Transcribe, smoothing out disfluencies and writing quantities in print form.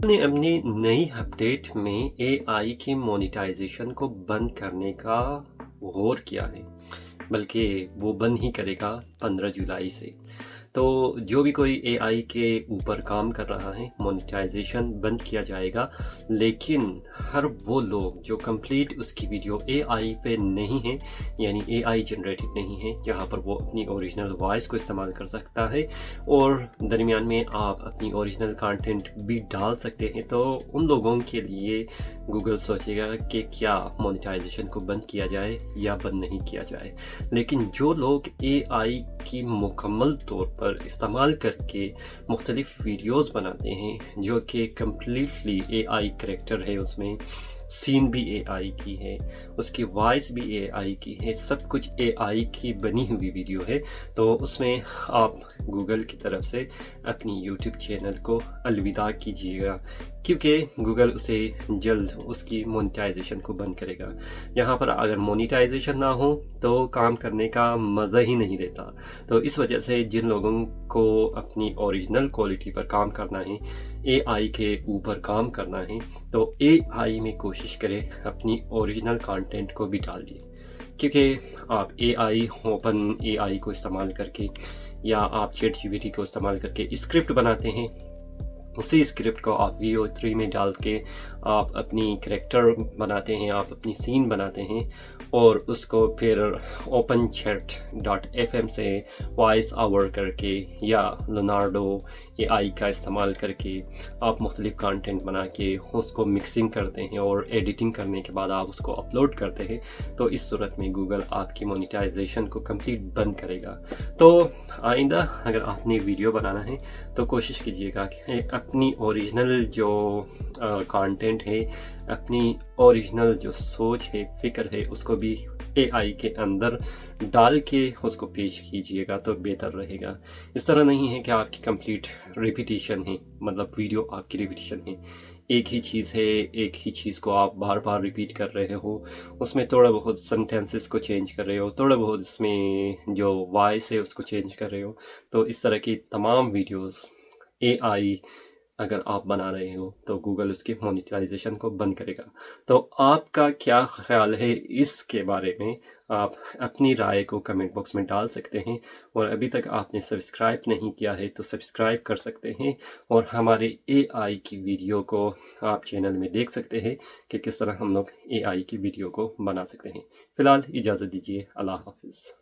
ने अपनी नई अपडेट में एआई की मोनेटाइजेशन को बंद करने का गौर किया है, बल्कि वो बंद ही करेगा 15 जुलाई से। तो जो भी कोई एआई के ऊपर काम कर रहा है, मोनेटाइजेशन बंद किया जाएगा। लेकिन हर वो लोग जो कंप्लीट उसकी वीडियो एआई पे नहीं है, यानी एआई जनरेटेड नहीं है, जहाँ पर वो अपनी ओरिजिनल वॉइस को इस्तेमाल कर सकता है और दरमियान में आप अपनी ओरिजिनल कंटेंट भी डाल सकते हैं, तो उन लोगों के लिए गूगल सोचेगा कि क्या मोनेटाइजेशन को बंद किया जाए या बंद नहीं किया जाए। लेकिन जो लोग एआई की मुकम्मल तौर पर इस्तेमाल करके मुख्तलिफ वीडियोस बनाते हैं, जो कि कम्प्लीटली एआई करैक्टर है, उसमें सीन भी एआई की है, उसकी वॉइस भी एआई की है, सब कुछ एआई की बनी हुई वीडियो है, तो उसमें आप गूगल की तरफ से अपनी यूट्यूब चैनल को अलविदा कीजिएगा, क्योंकि गूगल उसे जल्द उसकी मोनेटाइजेशन को बंद करेगा। यहाँ पर अगर मोनेटाइजेशन ना हो तो काम करने का मज़ा ही नहीं रहता। तो इस वजह से जिन लोगों को अपनी ओरिजिनल क्वालिटी पर काम करना है, एआई के ऊपर काम करना है, तो एआई में कोशिश करें अपनी ओरिजिनल कंटेंट को भी डाल दिए। क्योंकि आप एआई ओपन एआई को इस्तेमाल करके या आप चैट जीपीटी को इस्तेमाल करके स्क्रिप्ट बनाते हैं, उसी स्क्रिप्ट को आप VO3 में डाल के आप अपनी करैक्टर बनाते हैं, आप अपनी सीन बनाते हैं और उसको फिर ओपन चैट डॉट FM से वॉइस ओवर करके या लोनार्डो एआई का इस्तेमाल करके आप मुख्तलिफ कंटेंट बना के उसको मिक्सिंग करते हैं और एडिटिंग करने के बाद आप उसको अपलोड करते हैं, तो इस सूरत में गूगल आपकी मोनेटाइजेशन को कंप्लीट बंद करेगा। तो आइंदा अगर आपने वीडियो बनाना है तो कोशिश कीजिएगा कि अपनी ओरिजिनल जो कंटेंट है, अपनी ओरिजिनल जो सोच है, फ़िक्र है, उसको भी एआई के अंदर डाल के उसको पेश कीजिएगा तो बेहतर रहेगा। इस तरह नहीं है कि आपकी कंप्लीट रिपीटिशन है, मतलब वीडियो आपकी रिपीटिशन है, एक ही चीज़ है, एक ही चीज़ को आप बार बार रिपीट कर रहे हो, उसमें थोड़ा बहुत सेंटेंसेस को चेंज कर रहे हो, थोड़ा बहुत इसमें जो वॉइस है उसको चेंज कर रहे हो। तो इस तरह की तमाम वीडियोस एआई अगर आप बना रहे हो तो गूगल उसकी मोनेटाइजेशन को बंद करेगा। तो आपका क्या ख्याल है इसके बारे में? आप अपनी राय को कमेंट बॉक्स में डाल सकते हैं, और अभी तक आपने सब्सक्राइब नहीं किया है तो सब्सक्राइब कर सकते हैं, और हमारे एआई की वीडियो को आप चैनल में देख सकते हैं कि किस तरह हम लोग एआई की वीडियो को बना सकते हैं। फ़िलहाल इजाज़त दीजिए। अल्लाह हाफ़िज़।